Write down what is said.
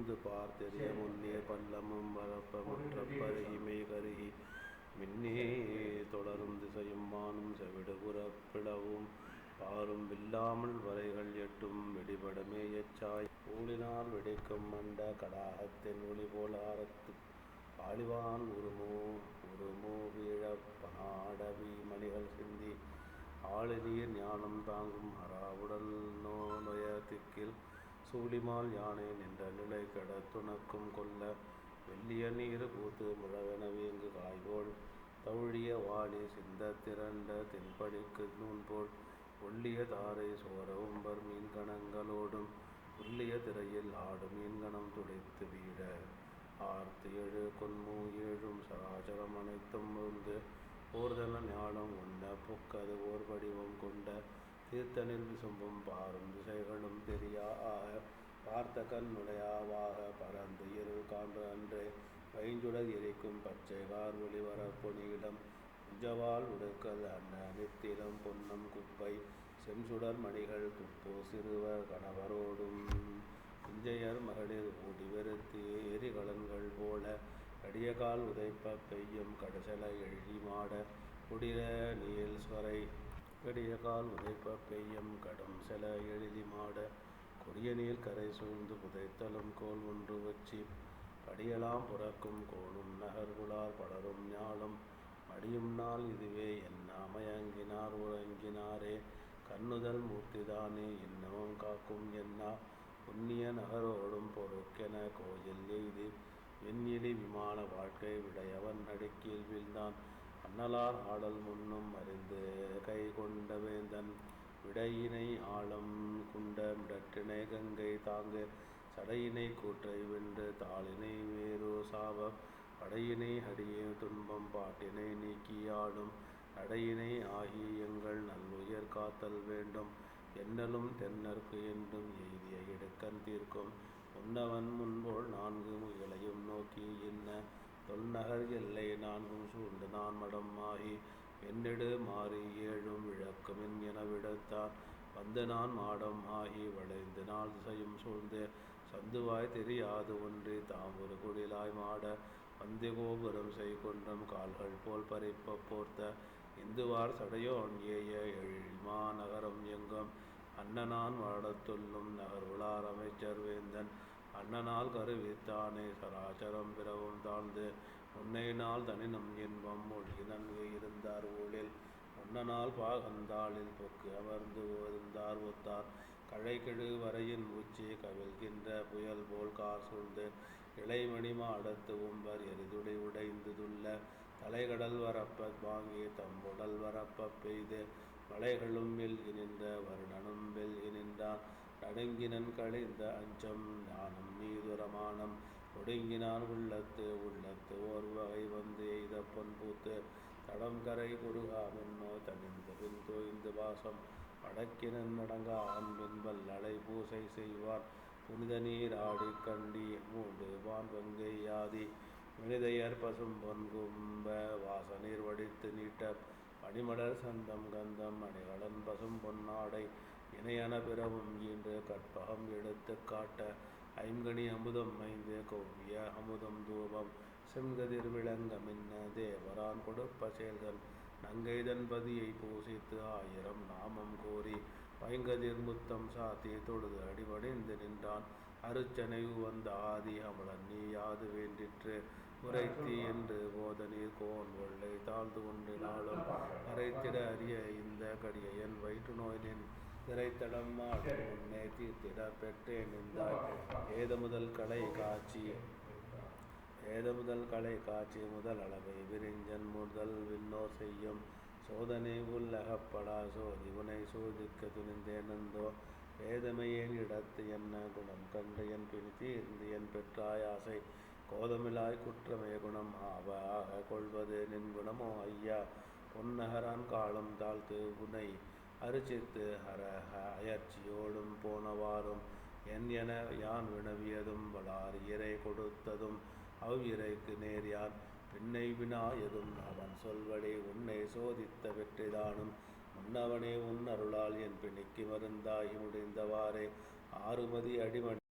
மொந்து பார்த்தெறிய முன்னே பள்ளமும் வரப்ப முற்றப் பருகிமை கருகி மின்னே தொடரும் திசையும் வானும் செவிடுபுறப் பிளவும் பாரும் வில்லாமல் வரைகள் எட்டும் வெடிபடமே எச்சாய் ஊழினார் வெடிக்கும் மண்ட கடாகத்தின் ஒளிபோல் ஆரத்து பாலிவான் உருமோ வீழப் பனாடவி மணிகள் சிந்தி ஆழிநீர் ஞானம் தாங்கும் அராவுடல் நோய திக்கில் சூழிமால் யானை நின்ற நிலை கெட துணக்கும் கொல்ல வெள்ளிய நீர் பூத்து முழவென வீங்கு காய்போல் தௌழிய வாளி சிந்த திரண்ட தென்படிக்கு நூன்போல் ஒள்ளிய தாரை சோர உம்பர் மீன்கணங்களோடும் துள்ளிய திரையில் ஆடு மீன்கணம் துடைத்து வீழ ஆர்த்து எழு கொன்மூ ஏழும் சராசரம் அனைத்தும் வந்து ஓர்தன ஞானம் உண்ண புக்கது ஓர் வடிவம் கொண்ட தீர்த்தனில் விசும்பும் பாரும் திசைகளும் தெரியா ஆக பார்த்த கண் நுழையாவாக பறந்து இருள் காண்று அன்றே வைஞ்சுடர் எரிக்கும் பச்சை கார் ஒளிவர பொனியிடம் குஞ்சவால் உடுக்கல் அன்ன நித்திலம் பொன்னம் குப்பை செம்சுடர் மணிகள் துப்போ சிறுவர் கணவரோடும் இஞ்சையர் மகளிர் ஓடி வெறுத்து எரிகலன்கள் போல கடியகால் உதைப்ப பெய்யும் கடைசல எழி மாட குடிர நீல்ஸ்வரை கடியகால் உதைப்ப பெய்யும் கடும் செல எழிலி மாட கொடிய நீல் கரை சூழ்ந்து புதைத்தலும் கோல் ஒன்று வச்சி படியலாம் புறக்கும் கோளும் நகர்குளார் படரும் ஞாலும் மடியும் நாள் இதுவே என்ன மயங்கினார் உறங்கினாரே கண்ணுதல் மூர்த்திதானே இன்னமும் காக்கும் என்ன புண்ணிய நகரோடும் பொறுக்கென கோயில் எய்தி வெண்ணிலி விமான வாழ்க்கை விடையவன் நடுக்கில் வீழ்ந்தான் அன்னலார் ஆடல் முன்னும் அறிந்து கை கொண்ட வேந்தன் விடையினை ஆழம் குண்ட மிடற்றினை கங்கை தாங்கு சடையினை கூற்றை வென்று தாளினை வேறு சாபம் படையினை அடியே துன்பம் பாட்டினை நீக்கி ஆடும் நடையினை ஆகி எங்கள் நல்லுயர் காத்தல் வேண்டும் என்னலும் தென்னற்கு என்றும் எய்திய இடுக்கண் தீர்க்கும் உன்னவன் முன்போல் நான்கு முகிலையும் நோக்கி இன்ன தொல்நகர் எல்லை நான்கும் சூழ்ந்து நான் மடம் ஆகி வெண்ணெடு மாறி ஏழும் விளக்குமின் என விடுத்தான் வந்து நான் மாடம் ஆகி வளைந்து நாள் திசையும் சூழ்ந்து சந்துவாய் தெரியாது ஒன்றி தாம் ஒரு குடிலாய் மாட வந்தி கோபுரம் செய்கொன்றும் கால்கள் போல் பறிப்ப போர்த்த இந்துவார் சடையோன் ஏய எழில்மா நகரம் எங்கும் அன்னனான் வாடத்துள்ளும் நகர்வுளார் அமைச்சர் வேந்தன் அன்னனால் கருவித்தானே சராசரம் பிறவும் தாழ்ந்து முன்னையினால் தனினும் இன்பம் மொழி நன்கு இருந்தார் ஊழில் முன்னனால் பாகந்தாளில் பொக்கு அமர்ந்து இருந்தார் ஒத்தார் கழைக்கெழு வரையின் உச்சி கவிழ்கின்ற புயல் போல் கார் சூழ்ந்து இளைமணி மாடத்து உம்பர் எரிதுளி உடைந்து துள்ள தலைகடல் வரப்ப வாங்கி தம்புடல் வரப்ப பெய்து மலைகளும் வெல்கி நின்ற வருணனும் வெல்கி நின்றான் நடுங்கினன் கழிந்த அஞ்சம் ஞானம் நீதுரமானம் ஒடுங்கினான் உள்ளத்து ஓர் வகை வந்து எய்த பொன் பூத்து தடம் கரை குறுகா முன்னோ தனிந்து பின் தோய்ந்து வாசம் அடக்கினன் அடங்கா அன்பின்பல் அலை பூசை செய்வான் புனித நீர் ஆடி கண்டி மூண்டு வான் வங்கை யாதி மனிதையர் பசும் பொன் கும்ப வாச நீர் வடித்து நீட்ட மணிமலர் சந்தம் கந்தம் மணிகளன் பசும் பொன்னாடை இணையன பிறவும் ஈன்று கற்பகம் எடுத்து காட்ட ஐங்கனி அமுதம் ஐந்து கொவ்விய அமுதம் தூபம் செங்கதிர் விளங்க மின்ன தேவரான் கொடுப்ப செயல்கள் நங்கைதன் பதியை பூசித்து 1000 நாமம் கோரி பைங்கதிர் முத்தம் சாத்தி தொழுது அடிபணிந்து நின்றான் அருச்சனை உவந்த ஆதி அமலன் நீ யாது வேண்டிற்று உரைத்தி என்று போதநீர் கோன் வெள்ளை தாழ்ந்து ஒன்றினாலும் அரைத்திட அறிய இந்த கடிய என் வயிற்று நோய் நின் திரைத்தடம் மாற்று முன்னே தீர்த்திட பெற்றேன் நின்றாய் ஏத முதல் களை காட்சி முதல் அளவை விரிஞ்சன் முதல் விண்ணோர் செய்யும் சோதனை உள்ளகப்படா சோதி உனை சோதிக்க துணிந்தேனந்தோ வேதமையேன் இடத்து என்ன குணம் கண்டு என் பின் தீர்ந்து என் பெற்றாய் ஆசை கோதமிலாய் குற்றமே குணம் ஆக கொள்வது நின் குணமோ ஐயா பொன்னகரான் காலம் தாழ்த்து உனை அரிசித்து அயற்சியோடும் போனவாறும் என் என யான் வினவியதும் வளார் இறை கொடுத்ததும் அவ் இறைக்கு நேர் யான் பின்னை வினாயதும் அவன் சொல்வழி உன்னை சோதித்த வெற்றிதானும் முன்னவனே உன் அருளால் என் பிணிக்கு மருந்தாகி முடிந்தவாறே ஆறுமதி அடிமணி